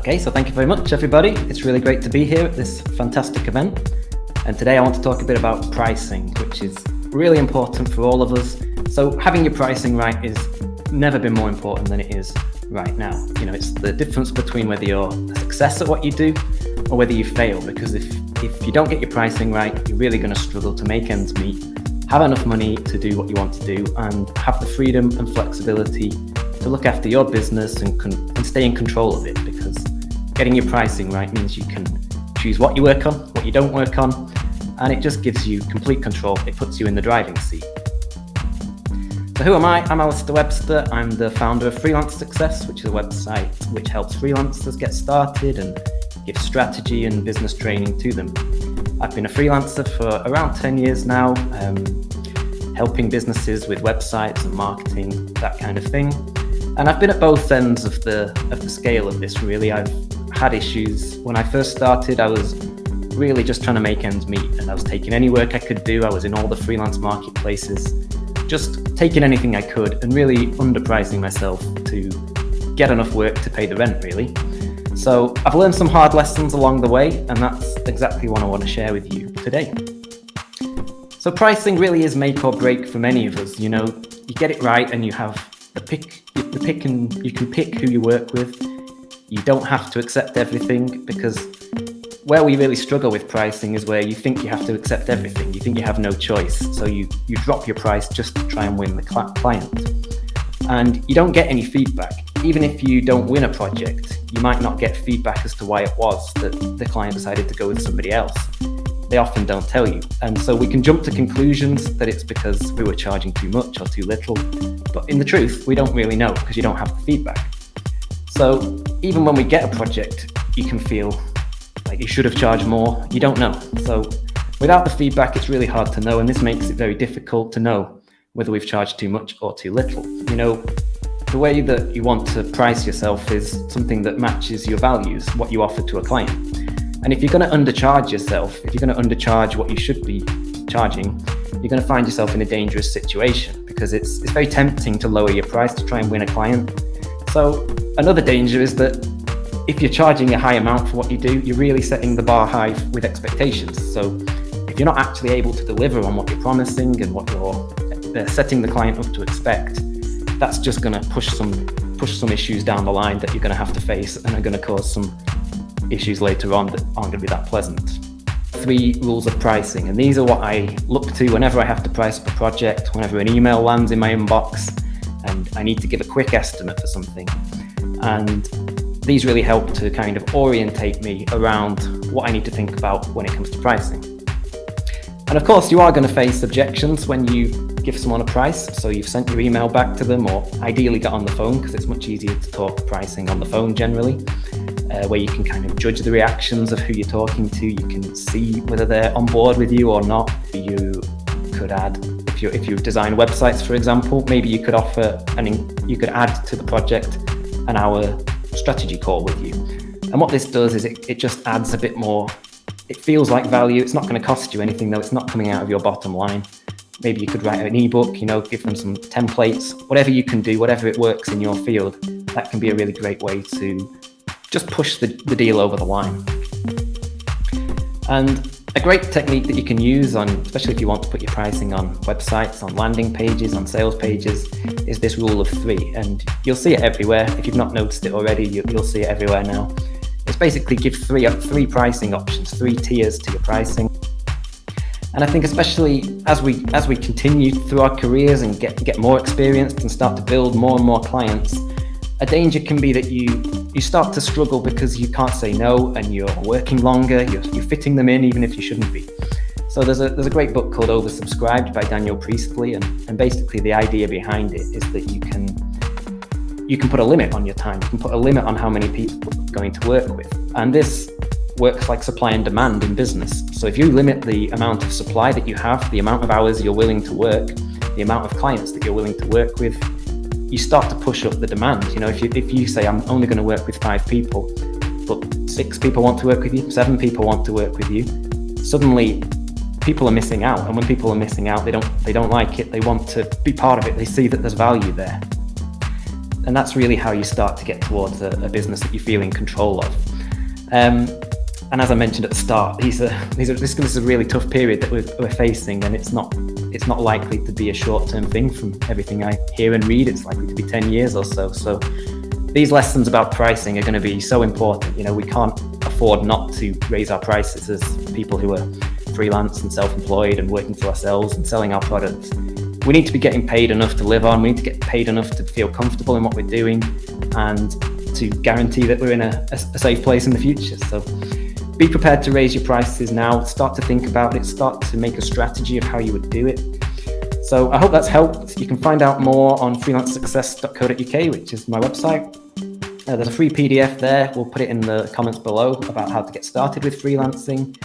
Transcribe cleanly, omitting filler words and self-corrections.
Okay, so thank you very much, everybody. It's really great to be here at this fantastic event. And today I want to talk a bit about pricing, which is really important for all of us. So having your pricing right is never been more important than it is right now. You know, it's the difference between whether you're a success at what you do or whether you fail, because if you don't get your pricing right, you're really going to struggle to make ends meet, have enough money to do what you want to do, and have the freedom and flexibility to look after your business and stay in control of it, because getting your pricing right means you can choose what you work on, what you don't work on, and it just gives you complete control. It puts you in the driving seat. So who am I? I'm Alistair Webster. I'm the founder of Freelance Success, which is a website which helps freelancers get started and gives strategy and business training to them. I've been a freelancer for around 10 years now, helping businesses with websites and marketing, that kind of thing. And I've been at both ends of the scale of this, really. I've had issues. When I first started, I was really just trying to make ends meet, and I was taking any work I could do. I was in all the freelance marketplaces, just taking anything I could and really underpricing myself to get enough work to pay the rent, really. So I've learned some hard lessons along the way, and that's exactly what I want to share with you today. So pricing really is make or break for many of us. You know, you get it right and you have the pick and you can pick who you work with. You don't have to accept everything, because where we really struggle with pricing is where you think you have to accept everything. You think you have no choice. So you drop your price just to try and win the client. And you don't get any feedback. Even if you don't win a project, you might not get feedback as to why it was that the client decided to go with somebody else. They often don't tell you. And so we can jump to conclusions that it's because we were charging too much or too little. But in the truth, we don't really know, because you don't have the feedback. So even when we get a project, you can feel like you should have charged more. You don't know. So without the feedback, it's really hard to know. And this makes it very difficult to know whether we've charged too much or too little. You know, the way that you want to price yourself is something that matches your values, what you offer to a client. And if you're going to undercharge yourself, if you're going to undercharge what you should be charging, you're going to find yourself in a dangerous situation, because it's very tempting to lower your price to try and win a client. So another danger is that if you're charging a high amount for what you do, you're really setting the bar high with expectations. So if you're not actually able to deliver on what you're promising and what you're setting the client up to expect, that's just going to push some issues down the line that you're going to have to face, and are going to cause some issues later on that aren't going to be that pleasant. 3 rules of pricing, and these are what I look to whenever I have to price up a project, whenever an email lands in my inbox and I need to give a quick estimate for something. And these really help to kind of orientate me around what I need to think about when it comes to pricing. And of course, you are going to face objections when you give someone a price. So you've sent your email back to them, or ideally get on the phone, because it's much easier to talk pricing on the phone generally, where you can kind of judge the reactions of who you're talking to. You can see whether they're on board with you or not. You could add, if you design websites, for example, maybe you could you could add to the project an hour strategy call with you. And what this does is it just adds a bit more. It feels like value. It's not going to cost you anything, though. It's not coming out of your bottom line. Maybe you could write an ebook, give them some templates, whatever you can do, whatever it works in your field. That can be a really great way to just push the deal over the line. And a great technique that you can use especially if you want to put your pricing on websites, on landing pages, on sales pages, is this rule of 3. And you'll see it everywhere. If you've not noticed it already, you'll see it everywhere now. It's basically give three pricing options, 3 tiers to your pricing. And I think especially as we continue through our careers and get more experienced and start to build more and more clients, a danger can be that you start to struggle because you can't say no, and you're working longer, you're fitting them in even if you shouldn't be. So there's a great book called Oversubscribed by Daniel Priestley, and basically the idea behind it is that you can put a limit on your time. You can put a limit on how many people you're going to work with. And this works like supply and demand in business. So if you limit the amount of supply that you have, the amount of hours you're willing to work, the amount of clients that you're willing to work with, you start to push up the demand. If you say, I'm only going to work with 5 people, but 6 people want to work with you, 7 people want to work with you, suddenly people are missing out. And when people are missing out, they don't like it. They want to be part of it. They see that there's value there. And that's really how you start to get towards a business that you feel in control of. And as I mentioned at the start, this is a really tough period that we're facing, and it's not likely to be a short-term thing. From everything I hear and read, it's likely to be 10 years or so. So these lessons about pricing are going to be so important. We can't afford not to raise our prices as people who are freelance and self-employed and working for ourselves and selling our products. We need to be getting paid enough to live on. We need to get paid enough to feel comfortable in what we're doing and to guarantee that we're in a safe place in the future. So be prepared to raise your prices now. Start to think about it. Start to make a strategy of how you would do it. So I hope that's helped. You can find out more on freelancesuccess.co.uk, which is my website. There's a free PDF there. We'll put it in the comments below about how to get started with freelancing.